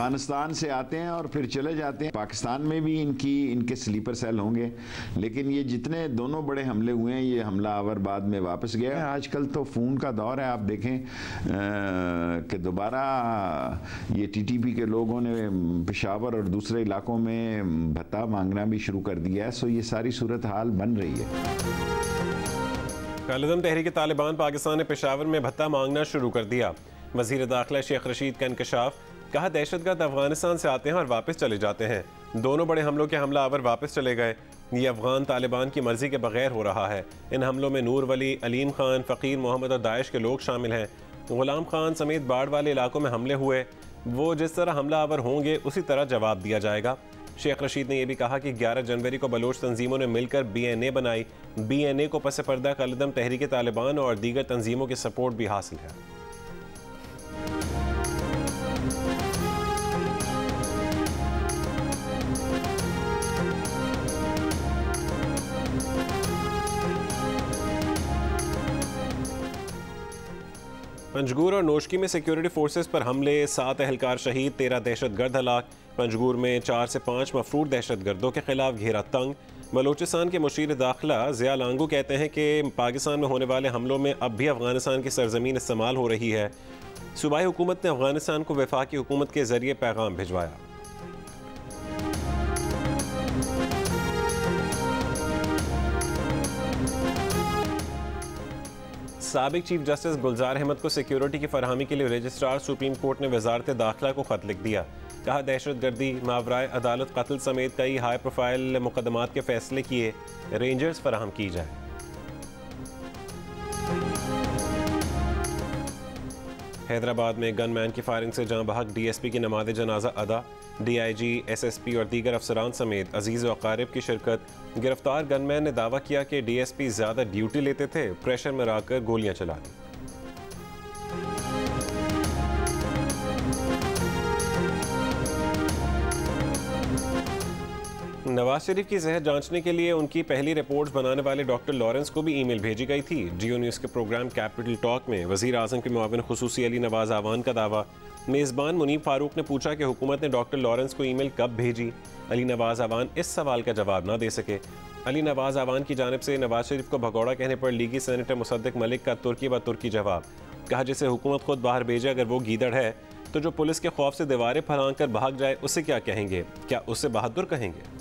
अफगानिस्तान से आते हैं और फिर चले जाते हैं। पाकिस्तान में भी इनके स्लीपर सेल होंगे, लेकिन ये जितने दोनों बड़े हमले हुए हैं, ये हमलावर बाद में वापस गया। आजकल तो फ़ोन का दौर है, आप देखें कि दोबारा ये टीटीपी के लोगों ने पेशावर और दूसरे इलाकों में भत्ता मांगना भी शुरू कर दिया है। सो ये सारी सूरत हाल बन रही है। कालिदम तहरीक तालिबान पाकिस्तान ने पेशावर में भत्ता मांगना शुरू कर दिया। वज़ीर दाखिला शेख रशीद का इंकशाफ, कहा दहशतगर्द अफगानिस्तान से आते हैं और वापस चले जाते हैं। दोनों बड़े हमलों के हमलावर वापस चले गए। ये अफगान तालिबान की मर्जी के बगैर हो रहा है। इन हमलों में नूर वली, अलीम खान, फ़कीर मोहम्मद और दाइश के लोग शामिल हैं। गुलाम खान समेत बाढ़ वाले इलाकों में हमले हुए, वो जिस तरह हमलावर होंगे उसी तरह जवाब दिया जाएगा। शेख रशीद ने यह भी कहा कि 11 जनवरी को बलोच तंजीमों ने मिलकर BNA बनाई। BNA को पस पर्दा कालिदम तहरीक तालिबान और दीगर तंजीमों की सपोर्ट भी हासिल है। पंजगूर और नोशकी में सिक्योरिटी फोर्सेस पर हमले, 7 एहलकार शहीद, 13 दहशतगर्द हलाक। पंजगूर में 4 से 5 मफरूर दहशतगर्दों के खिलाफ घेरा तंग। बलोचिस्तान के मुशीर दाखिला ज़िया लांगू कहते हैं कि पाकिस्तान में होने वाले हमलों में अब भी अफगानिस्तान की सरजमीन इस्तेमाल हो रही है। सूबाई हुकूमत ने अफगानिस्तान को वफाकी हुकूमत के जरिए पैगाम भिजवाया। साबिक चीफ जस्टिस गुलजार अहमद को सिक्योरिटी की फरहमी के लिए रजिस्ट्रार सुप्रीम कोर्ट ने वजारत दाखिला को खत लिख दिया। कहा दहशतगर्दी, मावराए अदालत कत्ल समेत कई हाई प्रोफाइल मुकदमात के फैसले किए रेंजर्स फराहम की जाए। हैदराबाद में गनमैन की फायरिंग से जहां बहक DSP की नमाज जनाजा अदा। DIG, SSP और दीगर अफसरान समेत अजीज़ व अकारिब की शिरकत। गिरफ्तार गनमैन ने दावा किया कि DSP ज़्यादा ड्यूटी लेते थे, प्रेशर में आकर गोलियां चला दी। नवाज शरीफ की सेहत जांचने के लिए उनकी पहली रिपोर्ट्स बनाने वाले डॉक्टर लॉरेंस को भी ईमेल भेजी गई थी। जियो न्यूज़ के प्रोग्राम कैपिटल टॉक में वज़ीर आज़म के मुआविन खुसूसी अली नवाज आवान का दावा। मेज़बान मुनीब फारूक ने पूछा कि हुकूमत ने डॉक्टर लॉरेंस को ईमेल कब भेजी। अली नवाज आवान इस सवाल का जवाब ना दे सके। अली नवाज आवान की जानिब से नवाज शरीफ को भगौड़ा कहने पर लीगी सेनेटर मुसद्दिक मलिक का तुर्की व तुर्की जवाब। कहा जिसे हुकूमत खुद बाहर भेजे, अगर वो गीदड़ है तो जो पुलिस के खौफ से दीवारें फलांग कर भाग जाए उसे क्या कहेंगे? क्या उससे बहादुर कहेंगे?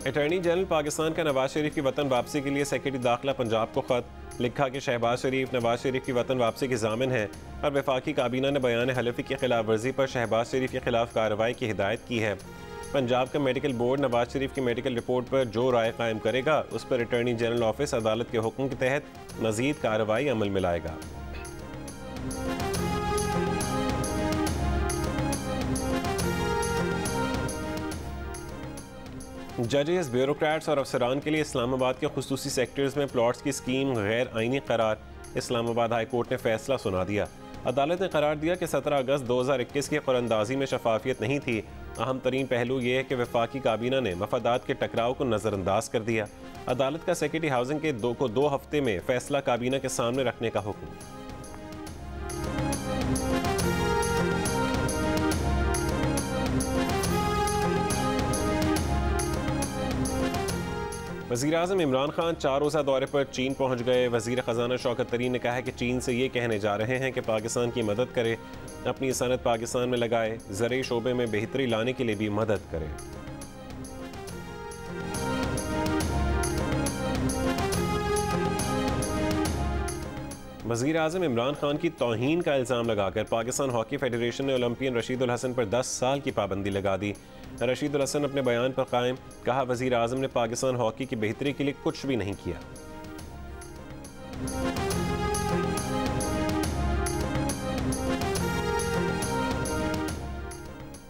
अटॉर्नी जनरल पाकिस्तान का नवाज शरीफ की वतन वापसी के लिए सेक्रेटरी दाखिला पंजाब को खत लिखा कि शहबाज शरीफ नवाज शरीफ की वतन वापसी की जामिन है और वफाकी काबीना ने बयान हलफी की खिलाफ वर्जी पर शहबाज शरीफ के खिलाफ कार्रवाई की हिदायत की है। पंजाब का मेडिकल बोर्ड नवाज शरीफ की मेडिकल रिपोर्ट पर जो राय कायम करेगा उस पर अटॉर्नी जनरल ऑफिस अदालत के हुक्म के तहत मजीद कार्रवाई अमल में लाएगा। जजेस, ब्यूरोक्रेट्स और अफसरान के लिए इस्लामाबाद के खुसूसी सेक्टर्स में प्लॉट्स की स्कीम गैर आईनी करार। इस्लामाबाद हाई कोर्ट ने फैसला सुना दिया। अदालत ने करार दिया कि 17 अगस्त 2021 की कुरानंदाजी में शफाफियत नहीं थी। अहम तरीन पहलू यह है कि वफाकी काबीना ने मफादात के टकराव को नज़रअंदाज कर दिया। अदालत का सेक्रेटरी हाउसिंग के 2 हफ्ते में फैसला काबीना के सामने रखने का हुक्म। वज़ीर आज़म इमरान खान 4 रोज़ा दौरे पर चीन पहुँच गए। वज़ीर ख़जाना शौकत तरीन ने कहा है कि चीन से ये कहने जा रहे हैं कि पाकिस्तान की मदद करे, अपनी सनत पाकिस्तान में लगाए, ज़रूरी शोबे में बेहतरी लाने के लिए भी मदद करे। वज़ीर आज़म इमरान खान की तौहीन का इल्ज़ाम लगाकर पाकिस्तान हॉकी फेडरेशन ने ओलंपियन रशीदुल हसन पर 10 साल की पाबंदी लगा दी। रशीदुल हसन अपने बयान पर कायम, कहा वज़ीर आज़म ने पाकिस्तान हॉकी की बेहतरी के लिए कुछ भी नहीं किया।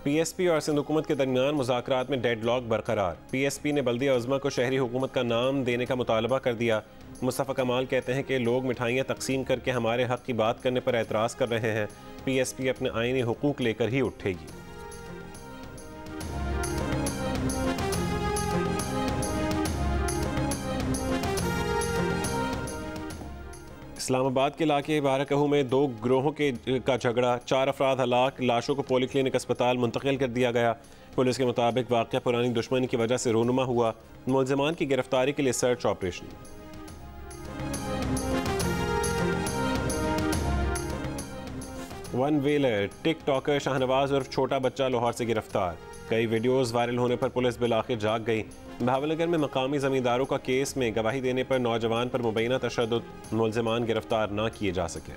PSP और सिंध हुकूमत के दरमियान मुज़ाकरात में डेडलॉक बरकरार। PSP ने बल्दिया उज़्मा को शहरी हुकूमत का नाम देने का मुतालबा कर दिया। मुस्तफ़ा कमाल कहते हैं कि लोग मिठाइयाँ तकसीम करके हमारे हक़ की बात करने पर एतराज़ कर रहे हैं। PSP अपने आईनी हुकूक लेकर ही उठेगी। इस्लामाबाद के इलाके बाराकहू में 2 गिरोहों का झगड़ा, 4 अफराद हलाक, लाशों को पॉलीक्लिनिक अस्पताल मुंतकिल कर दिया गया। पुलिस के मुताबिक वाक़या पुरानी दुश्मनी की वजह से रोनुमा हुआ। मुलज़िमान की गिरफ्तारी के लिए search operation. One wheeler TikToker Shahnawaz और छोटा बच्चा लाहौर से गिरफ्तार। कई वीडियोस वायरल होने पर पुलिस बिलाखिर जाग गई। भावनगर में मकामी जमींदारों का केस में गवाही देने पर नौजवान पर मुबैना तशद्दुद, मुलज़िमान गिरफ्तार न किए जा सके।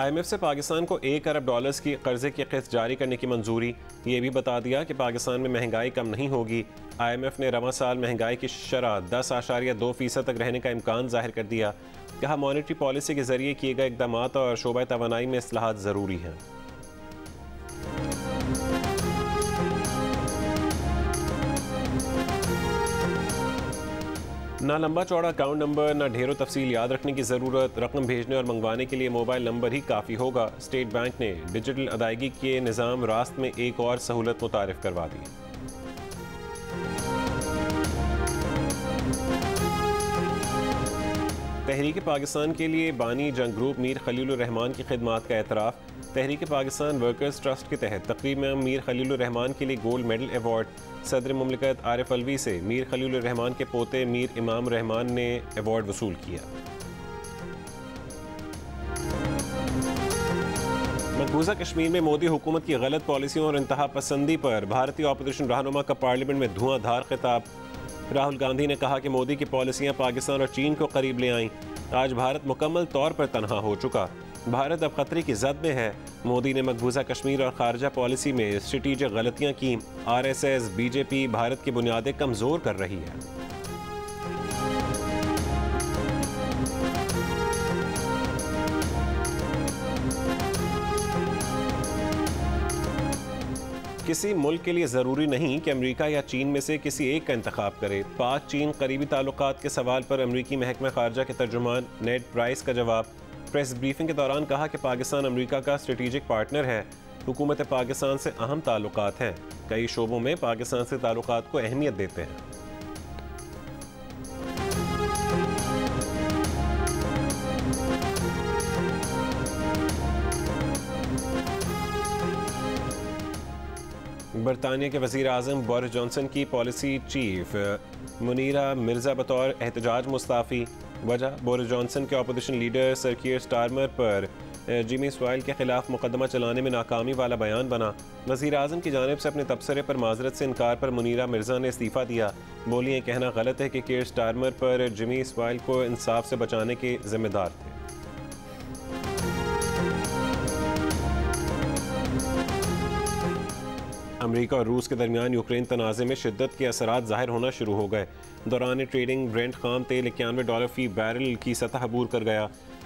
IMF से पाकिस्तान को $1 अरब की कर्जे की किस्त जारी करने की मंजूरी। ये भी बता दिया कि पाकिस्तान में महंगाई कम नहीं होगी। IMF ने रवां साल महंगाई की शरह 10.2% तक रहने का इम्कान जाहिर कर दिया। कहा मॉनेटरी पॉलिसी के जरिए किए गए इक़दाम और शोबा तवानाई में इस्लाहात ज़रूरी हैं। ना लंबा चौड़ा अकाउंट नंबर, ना ढेरों तफसील याद रखने की ज़रूरत। रकम भेजने और मंगवाने के लिए मोबाइल नंबर ही काफ़ी होगा। स्टेट बैंक ने डिजिटल अदायगी के निज़ाम रास्त में एक और सहूलत मुतारिफ करवा दी। तहरीक पाकिस्तान के लिए बानी जंग ग्रुप मीर खलीलुर रहमान की खिदमात का एतराफ़। तहरीक पाकिस्तान वर्कर्स ट्रस्ट के तहत तकरीब में मीर खलीलुर रहमान के लिए गोल्ड मेडल अवार्ड। सदर मुमलिकत आरिफ अलवी से मीर खलीलुर रहमान के पोते मीर इमाम रहमान ने अवार्ड वसूल किया। मकबूजा कश्मीर में मोदी हुकूमत की गलत पॉलिसियों और इंतहा पसंदी पर भारतीय अपोजिशन रहनुमा का पार्लियामेंट में धुआंधार खिताब। राहुल गांधी ने कहा कि मोदी की पॉलिसियां पाकिस्तान और चीन को करीब ले आईं। आज भारत मुकम्मल तौर पर तनहा हो चुका। भारत अब खतरे की जद में है। मोदी ने मकबूजा कश्मीर और खारजा पॉलिसी में स्ट्रेटेजिक गलतियां की। RSS BJP भारत की बुनियादें कमज़ोर कर रही है। किसी मुल्क के लिए ज़रूरी नहीं कि अमेरिका या चीन में से किसी एक का इंतखाब करे। पाक चीन करीबी ताल्लुकात के सवाल पर अमेरिकी महकमा खारजा के तर्जुमान नेड प्राइस का जवाब। प्रेस ब्रीफिंग के दौरान कहा कि पाकिस्तान अमेरिका का स्ट्रेटेजिक पार्टनर है। हुकूमत पाकिस्तान से अहम ताल्लुकात हैं। कई शोबों में पाकिस्तान से ताल्लुकात को अहमियत देते हैं। बरतानिया के वज़ीर आज़म बोरिस जॉनसन की पॉलिसी चीफ मुनीरा मिर्ज़ा बतौर एहतजाज मुस्ताफ़ी। वजह बोरिस जॉनसन के अपोजिशन लीडर सर कीर स्टारमर पर जिमी स्वाइल के खिलाफ मुकदमा चलाने में नाकामी वाला बयान बना। वज़ीर आज़म की जानिब से अपने तबसरे पर माजरत से इनकार पर मुनीरा मिर्ज़ा ने इस्तीफ़ा दिया। बोली ये कहना गलत है कि कीर स्टारमर पर जिमी स्वाइल को इंसाफ से बचाने के जिम्मेदार थे। अमेरिका और रूस के दरमियान यूक्रेन तनाज़े में शिद्दत के असरात ज़ाहिर होना शुरू हो गए। दौरान ट्रेडिंग ब्रेंट खाम तेल $91 फ़ी बैरल की सतह अबूर कर गया।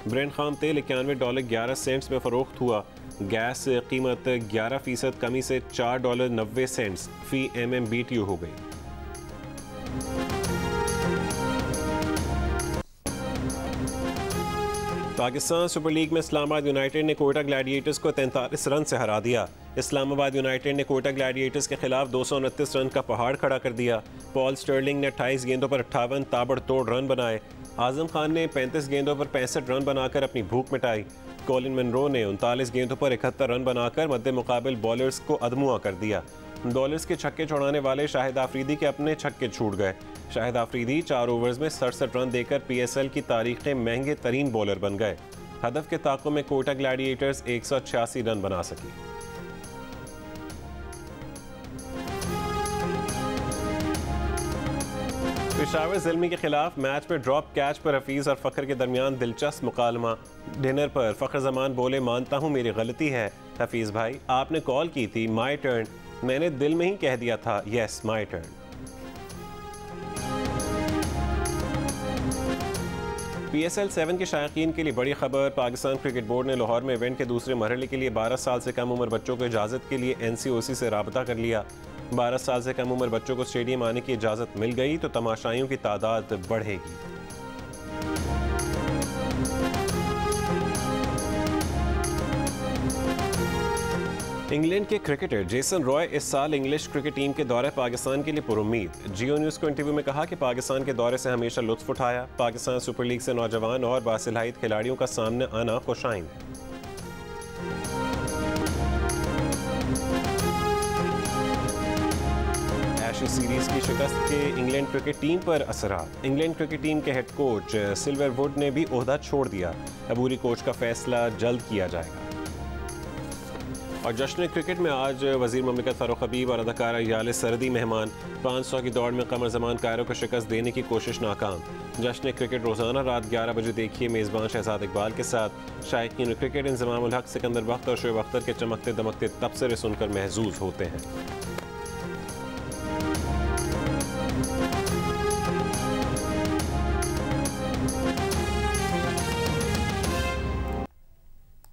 ब्रेंट खाम तेल $91.11 में फ़रोख्त हुआ। गैस कीमत 11% कमी से $4.90 फ़ी MMBTU हो गई। पाकिस्तान सुपर लीग में इस्लामाबाद यूनाइटेड ने कोयटा ग्लैडिएटर्स को 43 रन से हरा दिया। इस्लामाबाद यूनाइटेड ने कोयटा ग्लैडिएटर्स के खिलाफ 229 रन का पहाड़ खड़ा कर दिया। पॉल स्टर्लिंग ने 28 गेंदों पर 58 ताबड़तोड़ रन बनाए। आजम खान ने 35 गेंदों पर 65 रन बनाकर अपनी भूख मिटाई। कॉलिन मनरो ने 39 गेंदों पर 71 रन बनाकर मद्दे मुकाबिल बॉलर्स को अदमुआ कर दिया। बॉलर्स के छक्के छोड़ाने वाले शाहिद आफरीदी के अपने छक्के छूट गए। शाहिद आफरीदी 4 ओवर्स में 67 रन देकर PSL की तारीख में महंगे तरीन बॉलर बन गए। हदफ के ताक़ुब में कोयटा ग्लैडिएटर्स 186 रन बना सकी। पेशावर ज़िल्मी के खिलाफ मैच में ड्रॉप कैच पर हफीज़ और फ़खर के दरमियान दिलचस्प मुकालमा। डिनर पर फ़खर जमान बोले मानता हूँ मेरी गलती है। हफीज़ भाई आपने कॉल की थी माई टर्न, मैंने दिल में ही कह दिया था यस माई टर्न। PSL 7 के शायकीन के लिए बड़ी खबर। पाकिस्तान क्रिकेट बोर्ड ने लाहौर में इवेंट के दूसरे मरहले के लिए 12 साल से कम उम्र बच्चों को इजाज़त के लिए NCOC से राबता कर लिया। 12 साल से कम उम्र बच्चों को स्टेडियम आने की इजाज़त मिल गई तो तमाशाइयों की तादाद बढ़ेगी। इंग्लैंड के क्रिकेटर जेसन रॉय इस साल इंग्लिश क्रिकेट टीम के दौरे पाकिस्तान के लिए पुरुम्मीद। जियो न्यूज़ को इंटरव्यू में कहा कि पाकिस्तान के दौरे से हमेशा लुत्फ उठाया। पाकिस्तान सुपर लीग से नौजवान और बासिलाहित खिलाड़ियों का सामने आना खुशाइंद। एशेज सीरीज की शिकस्त के इंग्लैंड क्रिकेट टीम पर असरात। इंग्लैंड क्रिकेट टीम के हेड कोच सिल्वरवुड ने भी ओहदा छोड़ दिया। अबूरी कोच का फैसला जल्द किया जाएगा। और जश्न क्रिकेट में आज वजीर ममलिकत फारूक हबीब और अदाकारा याले सरदी मेहमान। 500 की दौड़ में कमर जमान कायरो को शिकस्त देने की कोशिश नाकाम। जश्न क्रिकेट रोजाना रात 11 बजे देखिए मेज़बान शहजाद इकबाल के साथ। शायकीन क्रिकेट इंज़मामुल हक, सिकंदर बख्त और शोएब अख्तर के चमकते दमकते तबसरे सुनकर महजूज होते हैं।